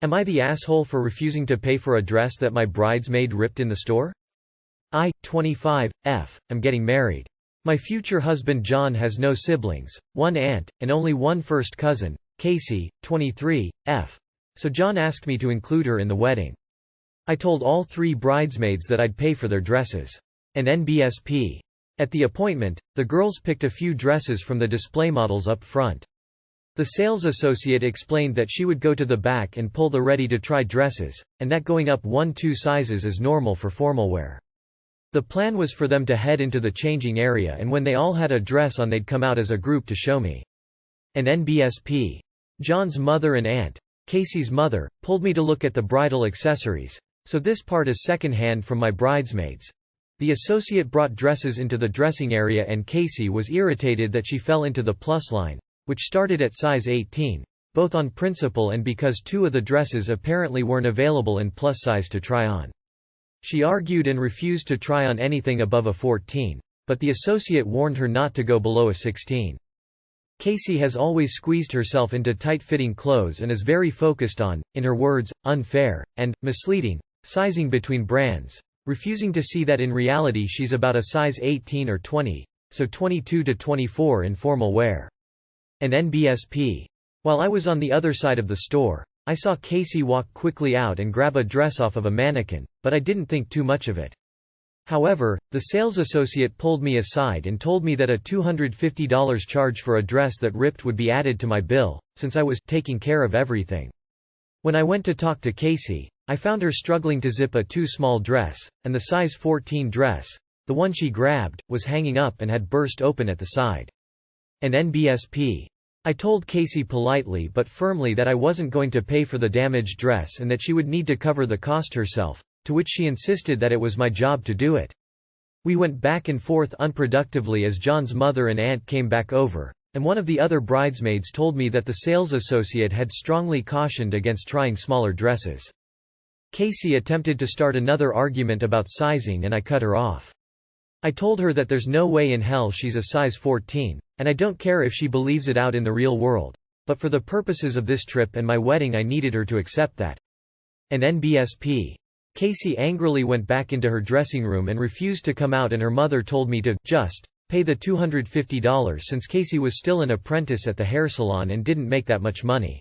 Am I the asshole for refusing to pay for a dress that my bridesmaid ripped in the store? I, 25, am getting married. My future husband John has no siblings, one aunt, and only one first cousin, Casey, 23, so John asked me to include her in the wedding. I told all 3 bridesmaids that I'd pay for their dresses. And NBSP. At the appointment, the girls picked a few dresses from the display models up front. The sales associate explained that she would go to the back and pull the ready-to-try dresses, and that going up 1–2 sizes is normal for formal wear. The plan was for them to head into the changing area, and when they all had a dress on they'd come out as a group to show me. And NBSP. John's mother and aunt, Casey's mother, pulled me to look at the bridal accessories, so this part is second-hand from my bridesmaids. The associate brought dresses into the dressing area and Casey was irritated that she fell into the plus line, which started at size 18, both on principle and because 2 of the dresses apparently weren't available in plus size to try on. She argued and refused to try on anything above a 14, but the associate warned her not to go below a 16. Casey has always squeezed herself into tight-fitting clothes and is very focused on, in her words, unfair, and misleading, sizing between brands, refusing to see that in reality she's about a size 18 or 20, so 22 to 24 in formal wear. And NBSP. While I was on the other side of the store, I saw Casey walk quickly out and grab a dress off of a mannequin, but I didn't think too much of it. However, the sales associate pulled me aside and told me that a $250 charge for a dress that ripped would be added to my bill, since I was taking care of everything. When I went to talk to Casey, I found her struggling to zip a too small dress, and the size 14 dress, the one she grabbed, was hanging up and had burst open at the side. And NBSP. I told Casey politely but firmly that I wasn't going to pay for the damaged dress and that she would need to cover the cost herself, to which she insisted that it was my job to do it. We went back and forth unproductively as John's mother and aunt came back over, and one of the other bridesmaids told me that the sales associate had strongly cautioned against trying smaller dresses. Casey attempted to start another argument about sizing and I cut her off. I told her that there's no way in hell she's a size 14, and I don't care if she believes it out in the real world, but for the purposes of this trip and my wedding I needed her to accept that. And NBSP. Casey angrily went back into her dressing room and refused to come out, and her mother told me to just pay the $250 since Casey was still an apprentice at the hair salon and didn't make that much money.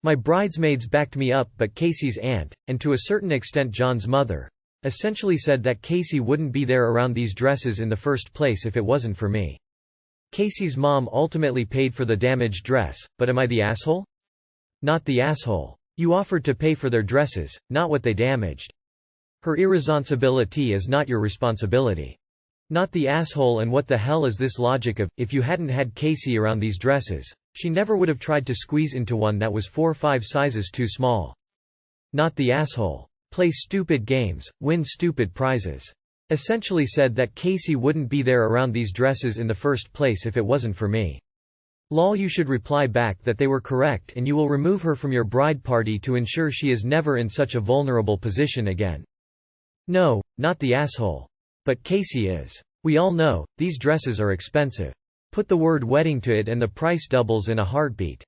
My bridesmaids backed me up, but Casey's aunt, and to a certain extent John's mother, essentially said that Casey wouldn't be there around these dresses in the first place if it wasn't for me. Casey's mom ultimately paid for the damaged dress, but am I the asshole? Not the asshole. You offered to pay for their dresses, not what they damaged. Her irresponsibility is not your responsibility. Not the asshole. And what the hell is this logic of, if you hadn't had Casey around these dresses, she never would have tried to squeeze into one that was 4 or 5 sizes too small. Not the asshole. Play stupid games, win stupid prizes. Essentially said that Casey wouldn't be there around these dresses in the first place if it wasn't for me. Lol. You should reply back that they were correct and you will remove her from your bride party to ensure she is never in such a vulnerable position again. No, not the asshole. But Casey is. We all know, these dresses are expensive. Put the word wedding to it and the price doubles in a heartbeat.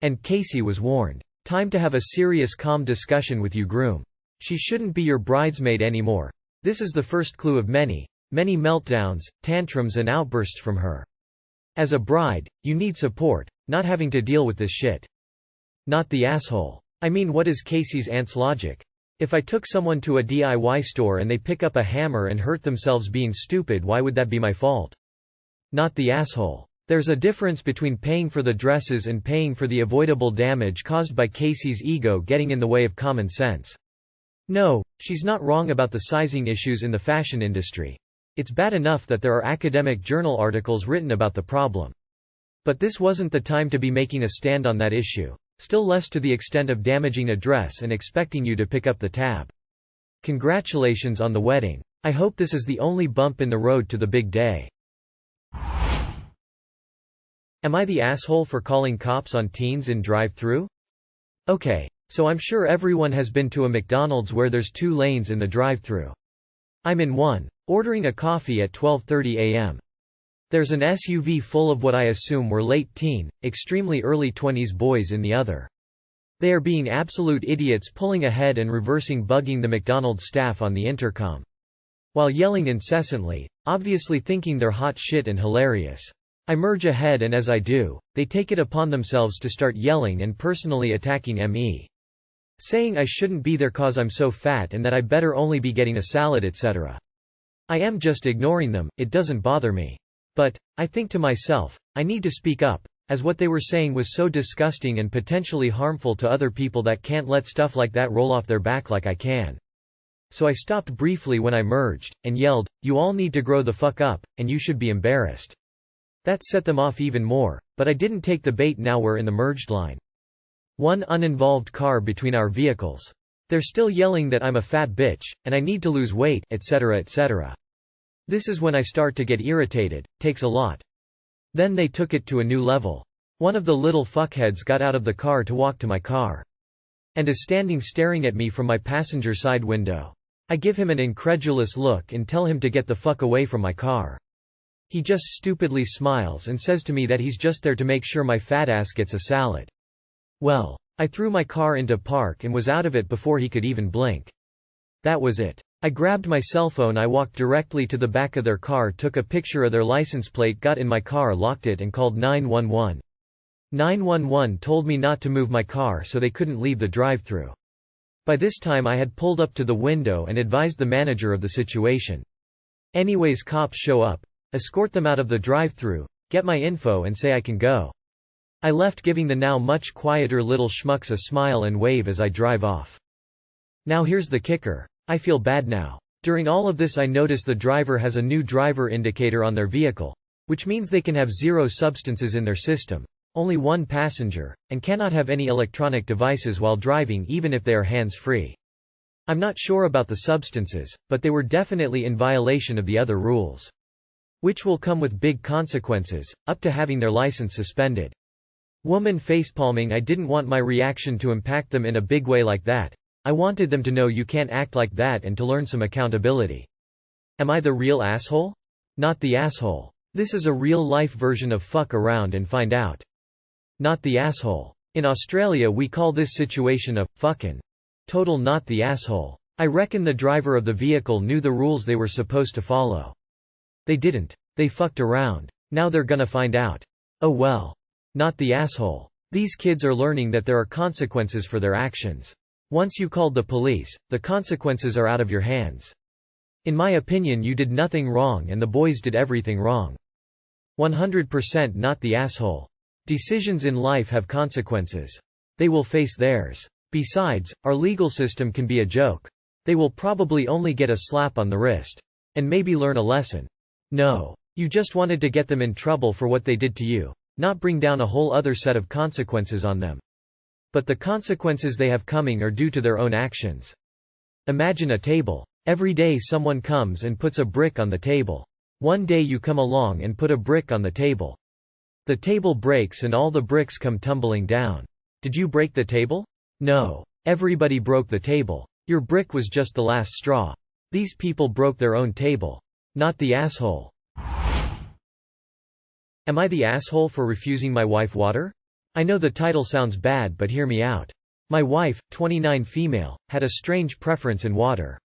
And Casey was warned. Time to have a serious calm discussion with you, groom. She shouldn't be your bridesmaid anymore. This is the first clue of many, many meltdowns, tantrums and outbursts from her. As a bride, you need support, not having to deal with this shit. Not the asshole. I mean, what is Casey's aunt's logic? If I took someone to a DIY store and they pick up a hammer and hurt themselves being stupid, why would that be my fault? Not the asshole. There's a difference between paying for the dresses and paying for the avoidable damage caused by Casey's ego getting in the way of common sense. No, she's not wrong about the sizing issues in the fashion industry. It's bad enough that there are academic journal articles written about the problem. But this wasn't the time to be making a stand on that issue, still less to the extent of damaging a dress and expecting you to pick up the tab. Congratulations on the wedding. I hope this is the only bump in the road to the big day. Am I the asshole for calling cops on teens in drive-thru? Okay. So I'm sure everyone has been to a McDonald's where there's 2 lanes in the drive-thru. I'm in one, ordering a coffee at 12:30 a.m. There's an SUV full of what I assume were late teen, extremely early 20s boys in the other. They are being absolute idiots, pulling ahead and reversing, bugging the McDonald's staff on the intercom, while yelling incessantly, obviously thinking they're hot shit and hilarious. I merge ahead, and as I do, they take it upon themselves to start yelling and personally attacking me. Saying I shouldn't be there cause I'm so fat and that I better only be getting a salad, etc. I am just ignoring them, it doesn't bother me. But, I think to myself, I need to speak up, as what they were saying was so disgusting and potentially harmful to other people that can't let stuff like that roll off their back like I can. So I stopped briefly when I merged, and yelled, "You all need to grow the fuck up, and you should be embarrassed." That set them off even more, but I didn't take the bait. Now we're in the merged line. One uninvolved car between our vehicles. They're still yelling that I'm a fat bitch, and I need to lose weight, etc. etc. This is when I start to get irritated, takes a lot. Then they took it to a new level. One of the little fuckheads got out of the car to walk to my car, and is standing staring at me from my passenger side window. I give him an incredulous look and tell him to get the fuck away from my car. He just stupidly smiles and says to me that he's just there to make sure my fat ass gets a salad. Well, I threw my car into park and was out of it before he could even blink. That was it. I grabbed my cell phone, I walked directly to the back of their car, took a picture of their license plate, got in my car, locked it, and called 911. 911 told me not to move my car so they couldn't leave the drive-thru. By this time I had pulled up to the window and advised the manager of the situation. Anyways, cops show up, escort them out of the drive-thru, get my info and say I can go. I left, giving the now much quieter little schmucks a smile and wave as I drive off. Now here's the kicker. I feel bad now. During all of this I notice the driver has a new driver indicator on their vehicle, which means they can have 0 substances in their system, only 1 passenger, and cannot have any electronic devices while driving even if they are hands-free. I'm not sure about the substances, but they were definitely in violation of the other rules, which will come with big consequences, up to having their license suspended. Woman facepalming. I didn't want my reaction to impact them in a big way like that. I wanted them to know you can't act like that and to learn some accountability. Am I the real asshole? Not the asshole. This is a real-life version of fuck around and find out. Not the asshole. In Australia we call this situation a fucking total not the asshole. I reckon the driver of the vehicle knew the rules they were supposed to follow. They didn't. They fucked around. Now they're gonna find out. Oh well. Not the asshole. These kids are learning that there are consequences for their actions. Once you called the police, the consequences are out of your hands. In my opinion, you did nothing wrong and the boys did everything wrong. 100% not the asshole. Decisions in life have consequences. They will face theirs. Besides, our legal system can be a joke. They will probably only get a slap on the wrist. And maybe learn a lesson. No. You just wanted to get them in trouble for what they did to you, not bring down a whole other set of consequences on them. But the consequences they have coming are due to their own actions. Imagine a table. Every day someone comes and puts a brick on the table. One day you come along and put a brick on the table. The table breaks and all the bricks come tumbling down. Did you break the table? No. Everybody broke the table. Your brick was just the last straw. These people broke their own table. Not the asshole. Am I the asshole for refusing my wife water? I know the title sounds bad, but hear me out. My wife, 29, female, had a strange preference in water.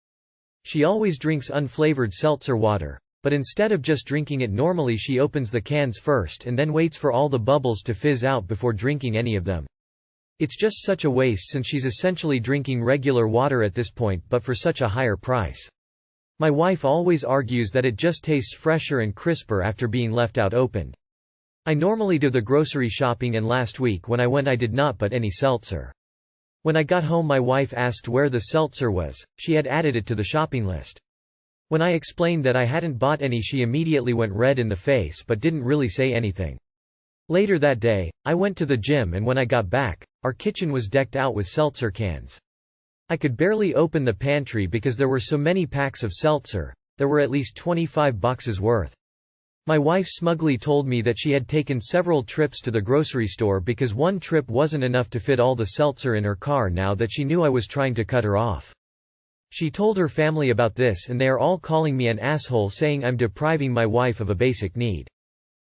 She always drinks unflavored seltzer water, but instead of just drinking it normally she opens the cans first and then waits for all the bubbles to fizz out before drinking any of them. It's just such a waste since she's essentially drinking regular water at this point but for such a higher price. My wife always argues that it just tastes fresher and crisper after being left out opened. I normally do the grocery shopping and last week when I went I did not buy any seltzer. When I got home my wife asked where the seltzer was. She had added it to the shopping list. When I explained that I hadn't bought any she immediately went red in the face but didn't really say anything. Later that day, I went to the gym and when I got back, our kitchen was decked out with seltzer cans. I could barely open the pantry because there were so many packs of seltzer. There were at least 25 boxes worth. My wife smugly told me that she had taken several trips to the grocery store because one trip wasn't enough to fit all the seltzer in her car now that she knew I was trying to cut her off. She told her family about this and they are all calling me an asshole saying I'm depriving my wife of a basic need.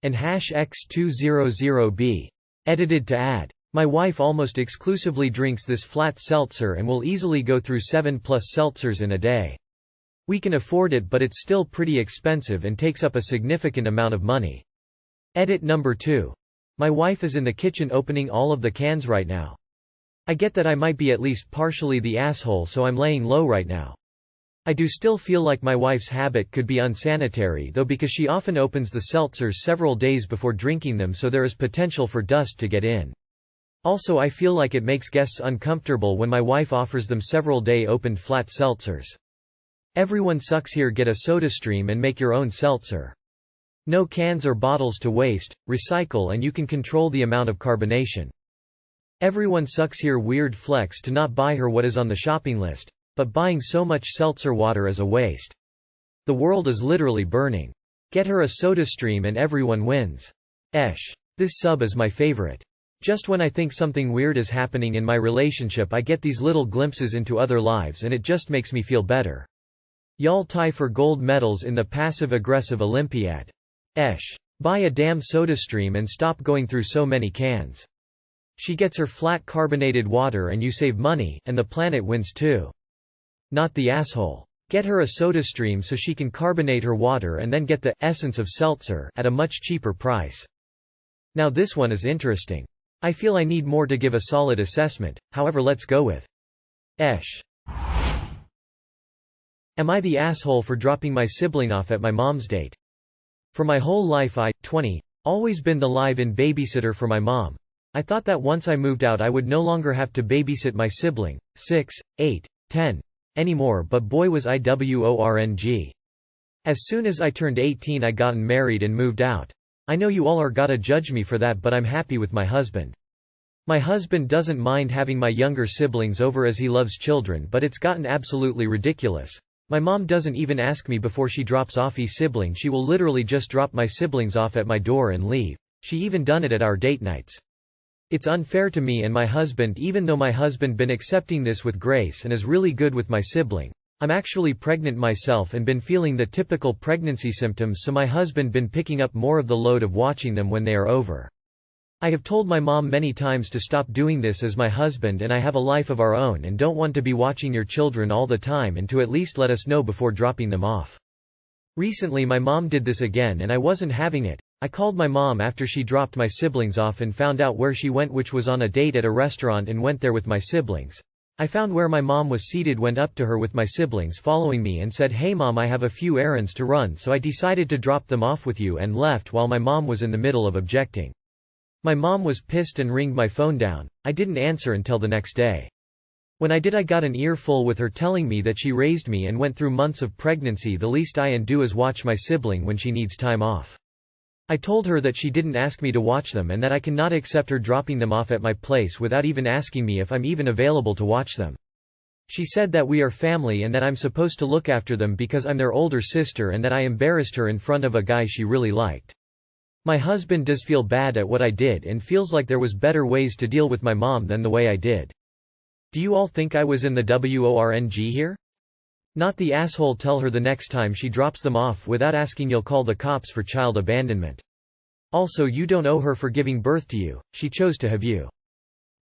And #X200B. Edited to add. My wife almost exclusively drinks this flat seltzer and will easily go through 7+ seltzers in a day. We can afford it, but it's still pretty expensive and takes up a significant amount of money. Edit number 2. My wife is in the kitchen opening all of the cans right now. I get that I might be at least partially the asshole, so I'm laying low right now. I do still feel like my wife's habit could be unsanitary though, because she often opens the seltzers several days before drinking them, so there is potential for dust to get in. Also, I feel like it makes guests uncomfortable when my wife offers them several day opened flat seltzers. Everyone sucks here. Get a SodaStream and make your own seltzer. No cans or bottles to waste, recycle, and you can control the amount of carbonation. Everyone sucks here. Weird flex to not buy her what is on the shopping list, but buying so much seltzer water is a waste. The world is literally burning. Get her a SodaStream and everyone wins. Esh. This sub is my favorite. Just when I think something weird is happening in my relationship, I get these little glimpses into other lives and it just makes me feel better. Y'all tie for gold medals in the passive-aggressive Olympiad. Esh. Buy a damn SodaStream and stop going through so many cans. She gets her flat carbonated water and you save money, and the planet wins too. Not the asshole. Get her a SodaStream so she can carbonate her water and then get the essence of seltzer at a much cheaper price. Now this one is interesting. I feel I need more to give a solid assessment, however let's go with Esh. Am I the asshole for dropping my sibling off at my mom's date? For my whole life I, 20, always been the live-in babysitter for my mom. I thought that once I moved out I would no longer have to babysit my sibling, 6, 8, 10, anymore, but boy was I worng. As soon as I turned 18 I gotten married and moved out. I know you all are gotta judge me for that, but I'm happy with my husband. My husband doesn't mind having my younger siblings over as he loves children, but it's gotten absolutely ridiculous. My mom doesn't even ask me before she drops off a sibling. She will literally just drop my siblings off at my door and leave. She even done it at our date nights. It's unfair to me and my husband, even though my husband been accepting this with grace and is really good with my sibling. I'm actually pregnant myself and been feeling the typical pregnancy symptoms, so my husband been picking up more of the load of watching them when they are over. I have told my mom many times to stop doing this, as my husband and I have a life of our own and don't want to be watching your children all the time, and to at least let us know before dropping them off. Recently my mom did this again and I wasn't having it. I called my mom after she dropped my siblings off and found out where she went, which was on a date at a restaurant, and went there with my siblings. I found where my mom was seated, went up to her with my siblings following me and said, "Hey mom, I have a few errands to run, so I decided to drop them off with you," and left while my mom was in the middle of objecting. My mom was pissed and ringed my phone down. I didn't answer until the next day. When I did, I got an earful with her telling me that she raised me and went through months of pregnancy. The least I can do is watch my sibling when she needs time off. I told her that she didn't ask me to watch them and that I cannot accept her dropping them off at my place without even asking me if I'm even available to watch them. She said that we are family and that I'm supposed to look after them because I'm their older sister, and that I embarrassed her in front of a guy she really liked. My husband does feel bad at what I did and feels like there was better ways to deal with my mom than the way I did. Do you all think I was in the WORNG here? Not the asshole. Tell her the next time she drops them off without asking you'll call the cops for child abandonment. Also, you don't owe her for giving birth to you, she chose to have you.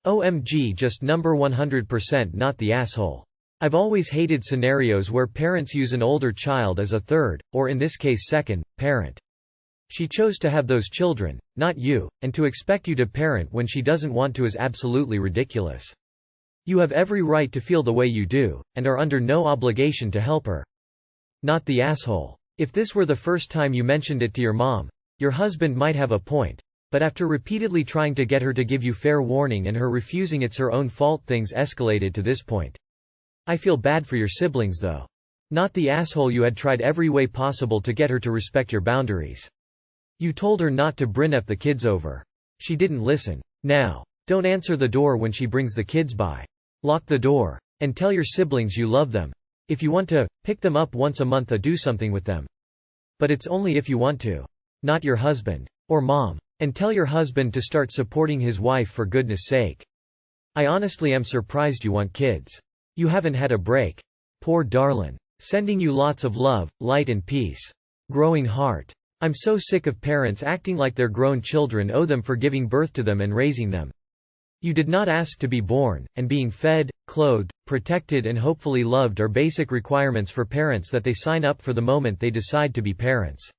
OMG, just number 100% not the asshole. I've always hated scenarios where parents use an older child as a third, or in this case second, parent. She chose to have those children, not you, and to expect you to parent when she doesn't want to is absolutely ridiculous. You have every right to feel the way you do, and are under no obligation to help her. Not the asshole. If this were the first time you mentioned it to your mom, your husband might have a point. But after repeatedly trying to get her to give you fair warning and her refusing, it's her own fault things escalated to this point. I feel bad for your siblings though. Not the asshole. You had tried every way possible to get her to respect your boundaries. You told her not to bring the kids over. She didn't listen. Now, don't answer the door when she brings the kids by. Lock the door. And tell your siblings you love them. If you want to, pick them up once a month or do something with them. But it's only if you want to. Not your husband. Or mom. And tell your husband to start supporting his wife, for goodness sake. I honestly am surprised you want kids. You haven't had a break. Poor darlin'. Sending you lots of love, light and peace. Growing heart. I'm so sick of parents acting like their grown children owe them for giving birth to them and raising them. You did not ask to be born, and being fed, clothed, protected and hopefully loved are basic requirements for parents that they sign up for the moment they decide to be parents.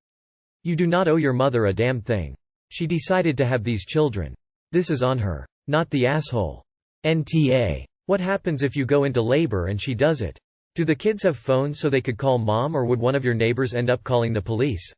You do not owe your mother a damn thing. She decided to have these children. This is on her. Not the asshole. NTA. What happens if you go into labor and she does it? Do the kids have phones so they could call mom, or would one of your neighbors end up calling the police?